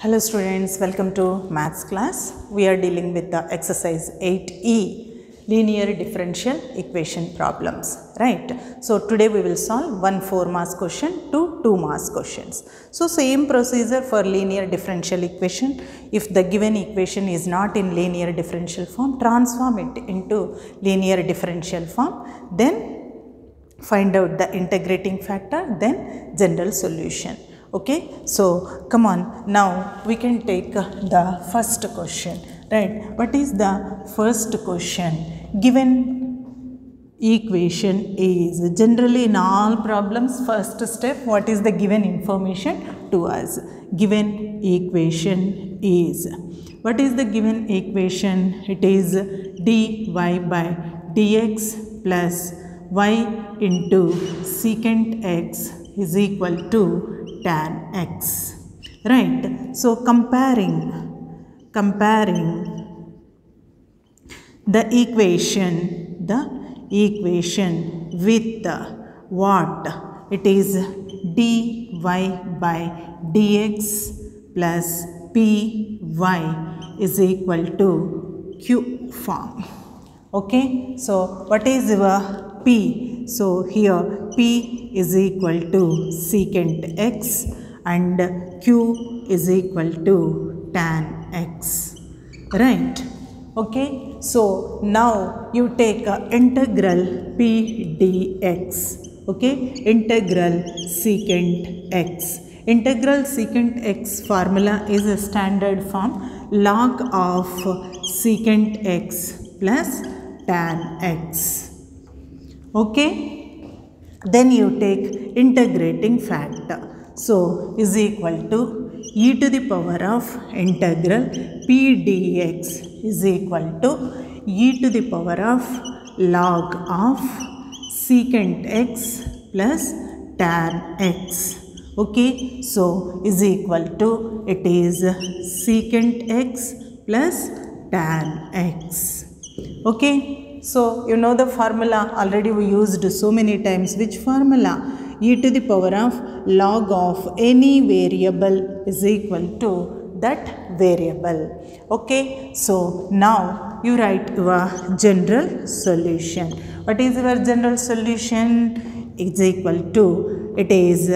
Hello students, welcome to maths class. We are dealing with the exercise 8E, linear differential equation problems, right? So today we will solve one 4 marks question to 2 marks questions. So same procedure for linear differential equation. If the given equation is not in linear differential form, transform it into linear differential form, then find out the integrating factor, then general solution. Okay, so come on, now we can take the first question, right? What is the first question? Given equation is, generally in all problems, first step, what is the given information to us? Given equation is, what is the given equation? It is dy by dx plus y into secant x is equal to tan x, right? So comparing the equation with what? It is dy by dx plus py is equal to q form. Okay, so what is your p? So here p is equal to secant x and q is equal to tan x, right? Okay, so now you take integral p dx, okay, integral secant x. Integral secant x formula is a standard form, log of secant x plus tan x. Okay, then you take integrating factor, so is equal to e to the power of integral p dx is equal to e to the power of log of secant x plus tan x. Okay, so is equal to, it is secant x plus tan x. Okay, so you know the formula, already we used so many times. Which formula? E to the power of log of any variable is equal to that variable. Okay, so now you write your general solution. What is your general solution? Is equal to, it is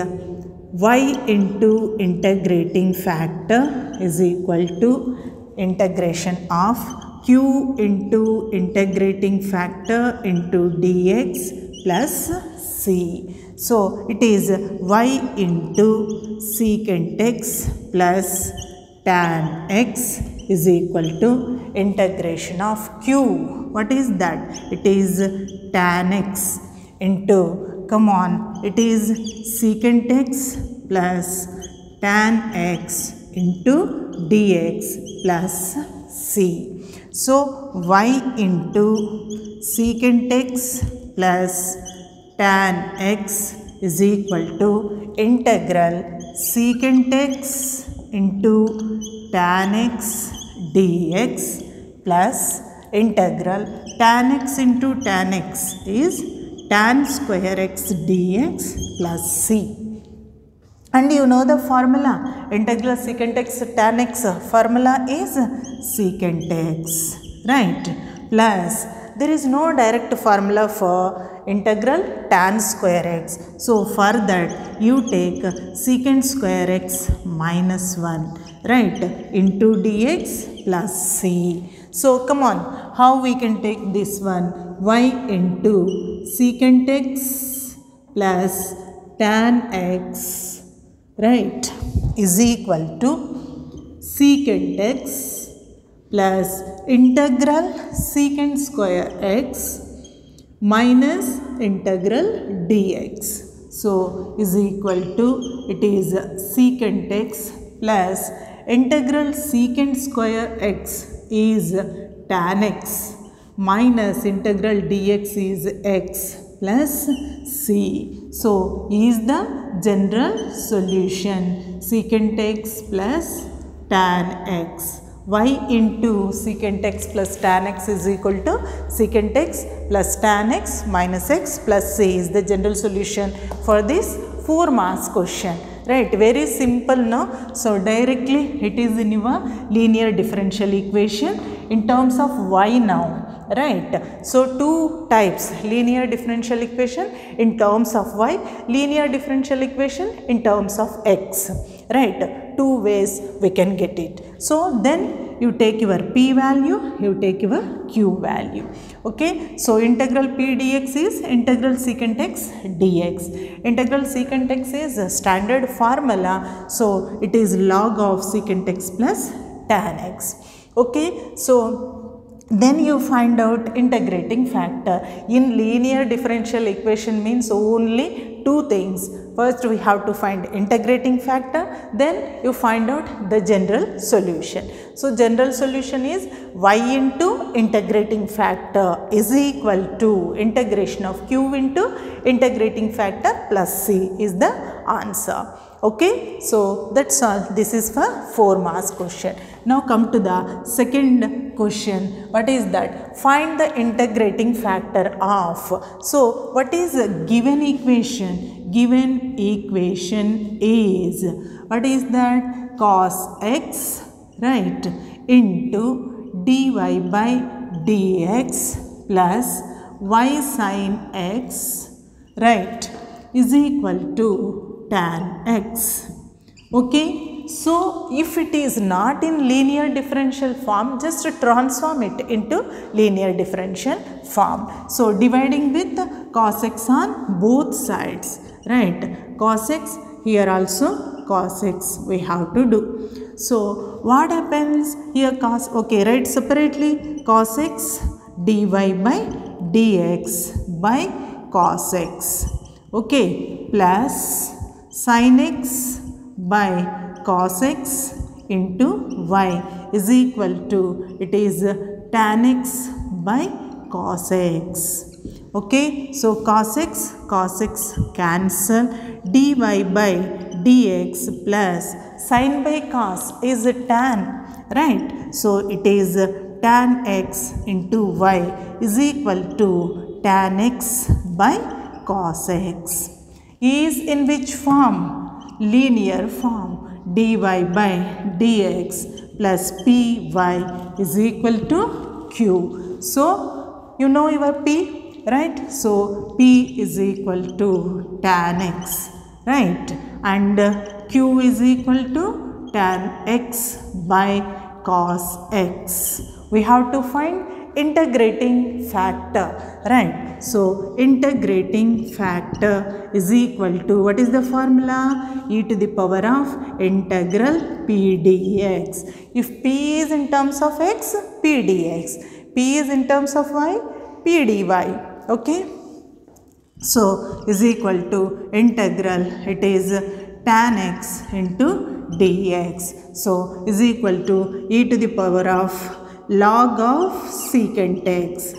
y into integrating factor is equal to integration of q into integrating factor into dx plus c. So it is y into secant x plus tan x is equal to integration of q. What is that? It is tan x into, come on, it is secant x plus tan x into dx plus c. So y into secant x plus tan x is equal to integral secant x into tan x dx plus integral tan x into tan x is tan square x dx plus c. And you know the formula, integral secant x tan x formula is secant x, right? Plus there is no direct formula for integral tan square x. So for that you take secant square x minus 1, right, into dx plus c. So come on, how we can take this one? Y into secant x plus tan x, right, is equal to secant x plus integral secant square x minus integral dx. So is equal to, it is secant x plus integral secant square x is tan x minus integral dx is x plus c. So is the general solution secant x plus tan x. Y into secant x plus tan x is equal to secant x plus tan x minus x plus c is the general solution for this 4 marks question, right? Very simple now. So directly it is in your linear differential equation in terms of y now, right? So two types, linear differential equation in terms of y, linear differential equation in terms of x, right? Two ways we can get it. So then you take your p value, you take your q value. Okay, so integral p dx is integral secant x dx. Integral secant x is a standard formula, so it is log of secant x plus tan x. Okay, so then you find out integrating factor. In linear differential equation means only two things. First we have to find integrating factor, then you find out the general solution. So general solution is y into integrating factor is equal to integration of q into integrating factor plus c is the answer. Okay, so that's all. This is for 4 marks question. Now come to the second question. What is that? Find the integrating factor of. So what is a given equation? Given equation is, what is that? Cos x, right, into dy by dx plus y sin x, right, is equal to tan x. Okay, so if it is not in linear differential form, just transform it into linear differential form. So dividing with cos x on both sides, right? Cos x, here also cos x we have to do. So what happens here? Cos, okay, write separately cos x dy by dx by cos x, okay, plus sin x by cos x into y is equal to, it is tan x by cos x. Okay, so cos x cancel, dy by dx plus sin by cos is tan, right? So it is tan x into y is equal to tan x by cos x. Is in which form? Linear form. Dy by dx plus py is equal to q. So you know your p, right? So p is equal to tan x, right? And q is equal to tan x by cos x. We have to find integrating factor, right? So integrating factor is equal to, what is the formula? E to the power of integral p dx. If p is in terms of x, p dx. P is in terms of y, p dy. Okay. So is equal to integral, it is tan x into dx. So is equal to e to the power of log of secant x.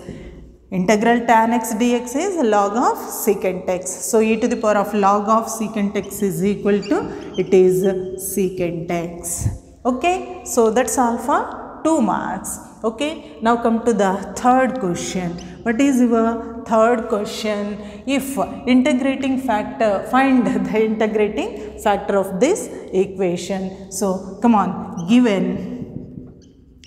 Integral tan x dx is log of secant x. So e to the power of log of secant x is equal to, it is secant x. Okay, so that's all for 2 marks. Okay, now come to the third question. What is your third question? If integrating factor, find the integrating factor of this equation. So come on, given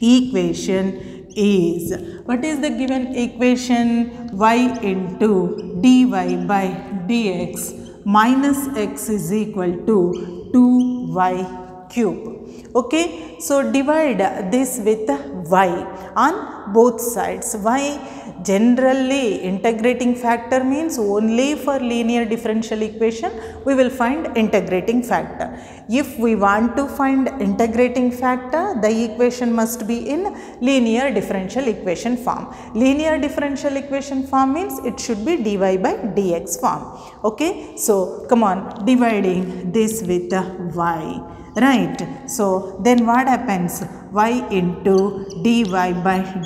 equation is, what is the given equation? Y into dy by dx minus x is equal to 2y cube. Okay, so divide this with y on both sides. Y, generally integrating factor means only for linear differential equation we will find integrating factor. If we want to find integrating factor, the equation must be in linear differential equation form. Linear differential equation form means it should be dy by dx form. Okay, so come on, dividing this with y, right? So then what happens? Y into dy by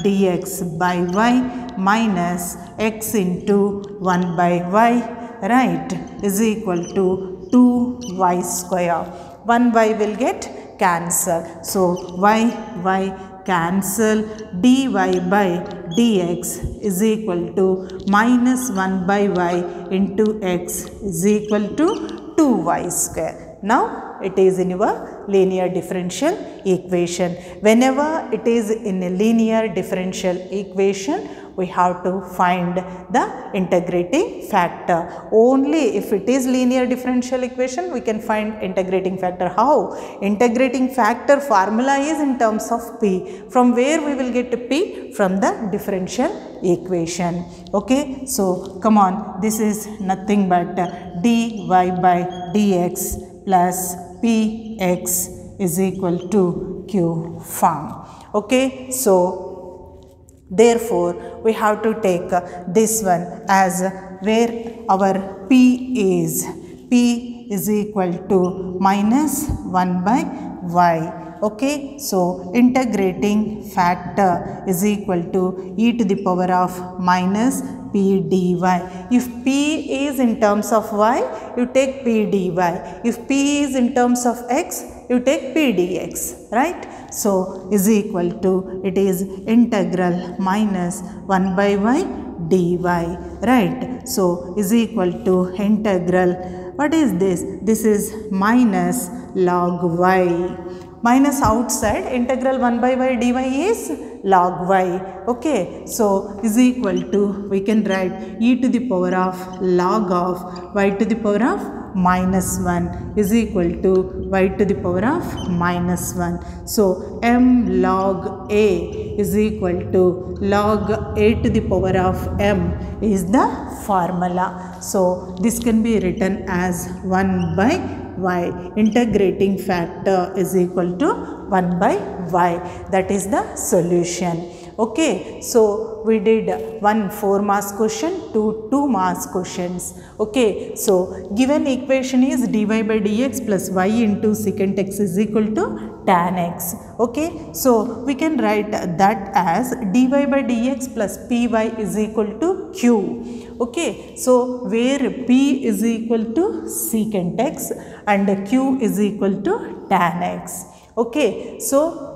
dx by y minus x into 1 by y, right, is equal to 2y square. 1y will get cancelled. So y cancel, dy by dx is equal to minus 1 by y into x is equal to 2y square. Now it is in your linear differential equation. Whenever it is in a linear differential equation, we have to find the integrating factor. Only if it is linear differential equation, we can find integrating factor. How? Integrating factor formula is in terms of P. From where we will get P? From the differential equation. Okay, so come on, this is nothing but dy by dx plus px is equal to q form. Okay, so therefore we have to take this one as where our P is equal to minus 1 by y. Okay, so integrating factor is equal to e to the power of minus p dy. If p is in terms of y, you take p dy. If p is in terms of x, you take p dx, right? So is equal to, it is integral minus 1 by y dy, right? So is equal to integral, what is this? This is minus log y. Minus outside, integral 1 by y dy is log y. Okay, so is equal to, we can write e to the power of log of y to the power of minus 1 is equal to y to the power of minus 1. So m log a is equal to log a to the power of m is the formula. So this can be written as 1 by y. Integrating factor is equal to 1 by y. That is the solution. Okay, so we did one 4 marks question, 2 marks questions. Okay, so given equation is dy by dx plus y into secant x is equal to tan x. Okay, so we can write that as dy by dx plus py is equal to q. Okay, so where p is equal to secant x and q is equal to tan x. Okay, so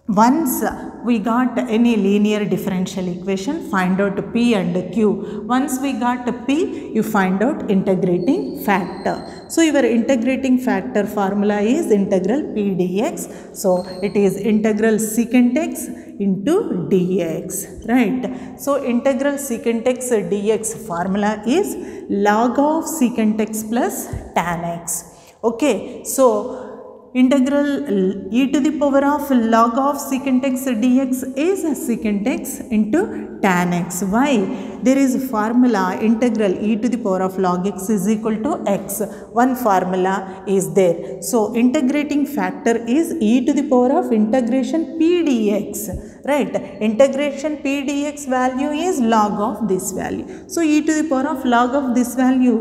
once we got any linear differential equation, find out p and q. Once we got p, you find out integrating factor. So your integrating factor formula is integral p dx. So it is integral secant x into dx, right? So integral secant x dx formula is log of secant x plus tan x. Okay, so integral e to the power of log of secant x dx is secant x into tan x. Why? There is a formula integral e to the power of log x is equal to x. One formula is there. So integrating factor is e to the power of integration p dx. Right? Integration p dx value is log of this value. So e to the power of log of this value,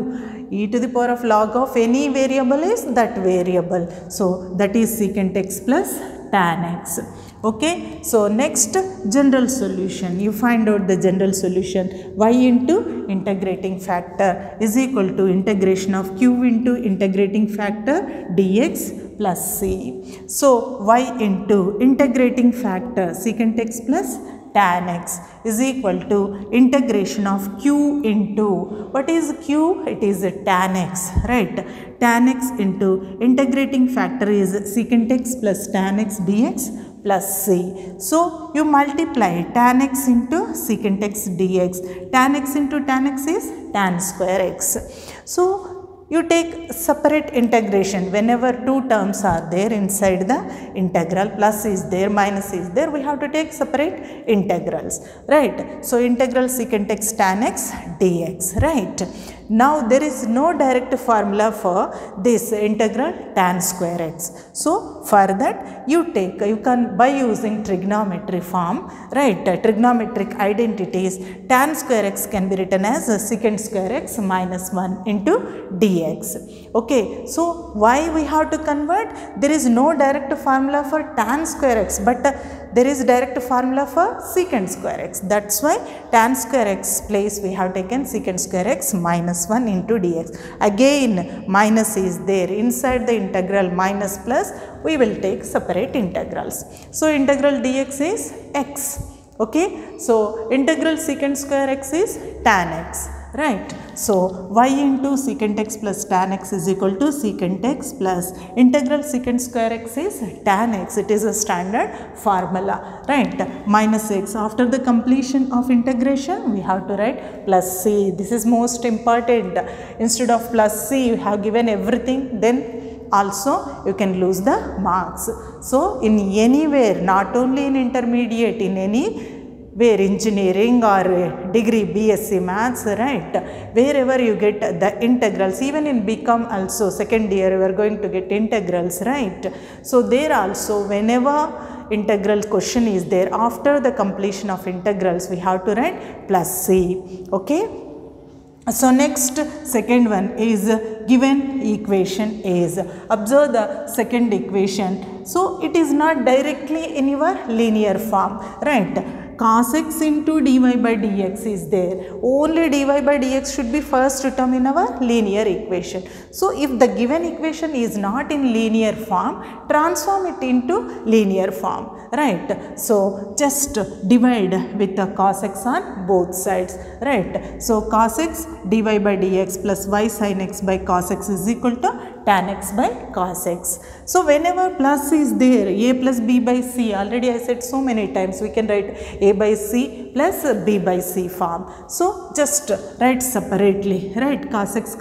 e to the power of log of any variable is that variable. So that is secant x plus tan x. Okay, so next general solution, you find out the general solution. Y into integrating factor is equal to integration of q into integrating factor dx plus c. So y into integrating factor secant x plus tan x is equal to integration of q into, what is q? It is tan x, right? Tan x into integrating factor is secant x plus tan x dx plus c. So you multiply tan x into secant x dx. Tan x into tan x is tan square x. So you take separate integration. Whenever two terms are there inside the integral, plus is there, minus is there, we have to take separate integrals, right? So integral secant x tan x dx, right? Now there is no direct formula for this integral tan square x. So for that you can by using trigonometry form, right? Trigonometric identities, tan square x can be written as secant square x minus 1 into dx. Okay, so why we have to convert? There is no direct formula for tan square x, but there is direct formula for secant square x. That's why tan square x place we have taken secant square x minus 1 into dx. Again minus is there inside the integral, minus plus we will take separate integrals. So integral dx is x. Okay, so integral secant square x is tan x, right? So y into secant x plus tan x is equal to secant x plus integral secant square x is tan x. It is a standard formula, right? Minus x. After the completion of integration, we have to write plus c. This is most important. Instead of plus c, you have given everything, then also you can lose the marks. So in anywhere, not only in intermediate, in any where engineering or degree BSc Maths, right, wherever you get the integrals, even in BCom also second year you are going to get integrals, right? So there also whenever integral question is there, after the completion of integrals we have to write plus c, okay? So next, second one is given equation is, observe the second equation. So it is not directly in your linear form, right? Cos x into dy by dx is there. Only dy by dx should be first term in our linear equation. So if the given equation is not in linear form, transform it into linear form, right? So just divide with the cos x on both sides, right? So cos x dy by dx plus y sin x by cos x is equal to tan x by cos x. So whenever plus is there, a plus b by c, already I said so many times, we can write a by c plus b by c form. So just write separately, right? Cos x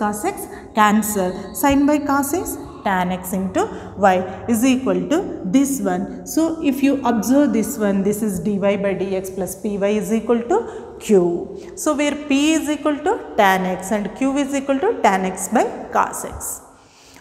cancel, sin by cos x tan x into y is equal to this one. So if you observe this one, this is dy by dx plus py is equal to q. So where p is equal to tan x and q is equal to tan x by cos x.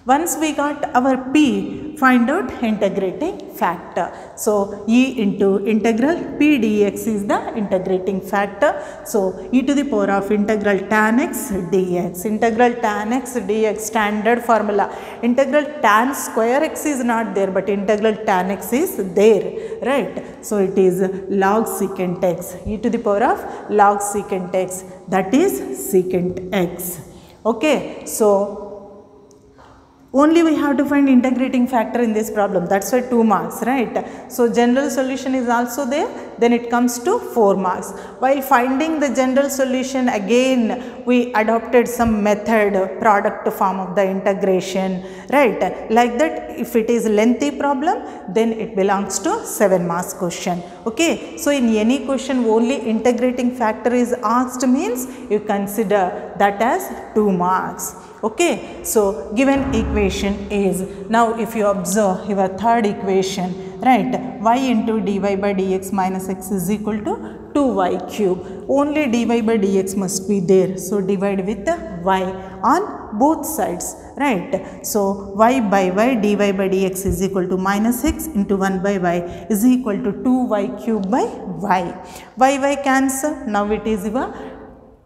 Once we got our p, find out integrating factor. So e into integral p dx is the integrating factor. So e to the power of integral tan x dx. Integral tan x dx, standard formula. Integral tan square x is not there, but integral tan x is there, right? So it is log secant x. E to the power of log secant x, that is secant x. Okay, so only we have to find integrating factor in this problem. That's why 2 marks, right? So general solution is also there, then it comes to 4 marks. While finding the general solution, again we adopted some method, product form of the integration, right? Like that, if it is lengthy problem, then it belongs to 7 marks question. Okay, so in any question only integrating factor is asked means you consider that as 2 marks. Okay, so given equation is, now if you observe your third equation, right, y into dy by dx minus x is equal to 2y cube. Only dy by dx must be there, so divide with the y on both sides, right? So y by y, dy by dx is equal to minus x into 1 by y is equal to 2y cube by y cancel. Now it is your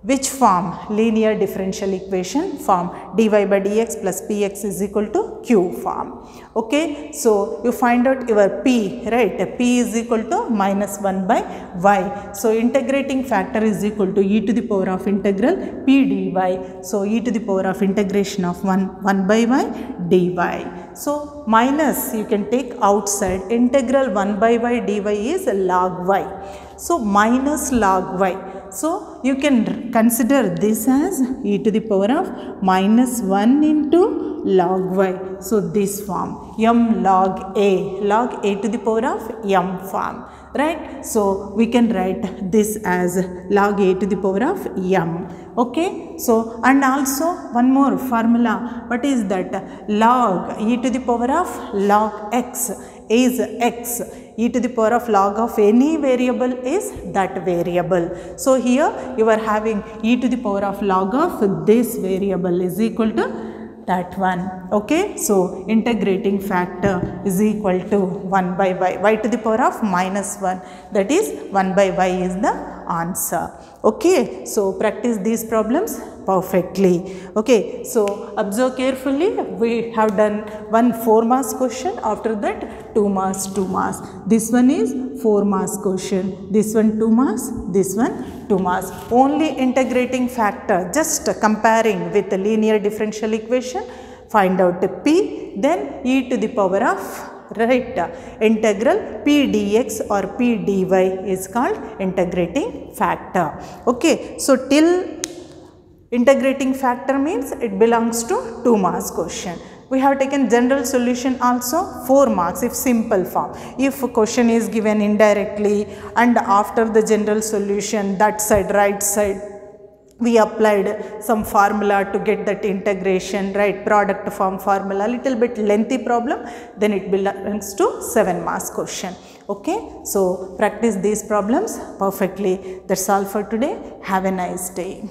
which form? Linear differential equation form, dy by dx plus px is equal to q form. Okay, so you find out your p, right? P is equal to minus 1 by y. So integrating factor is equal to e to the power of integral p dy. So e to the power of integration of 1 by y dy. So minus you can take outside, integral 1 by y dy is log y. So minus log y. So you can consider this as e to the power of minus 1 into log y. So this form, m log a to the power of m form, right? So we can write this as log a to the power of m. Okay, so and also one more formula, what is that? Log e to the power of log x is x. E to the power of log of any variable is that variable. So here you are having e to the power of log of this variable is equal to that one. Okay, so integrating factor is equal to 1 by y to the power of minus 1, that is 1 by y is the answer. Okay, so practice these problems perfectly. Okay, so observe carefully, we have done one 4 marks question, after that 2 marks. This one is 4 marks question, this one 2 marks, this one 2 marks. Only integrating factor, just comparing with the linear differential equation, find out the p, then e to the power of, right, integral p dx or p dy is called integrating factor. Okay, so till Integrating factor means it belongs to 2 marks question. We have taken general solution also 4 marks if simple form. If a question is given indirectly and after the general solution, that side, right side, we applied some formula to get that integration, right, product form formula, little bit lengthy problem, then it belongs to 7 marks question. Okay, so practice these problems perfectly. That's all for today. Have a nice day.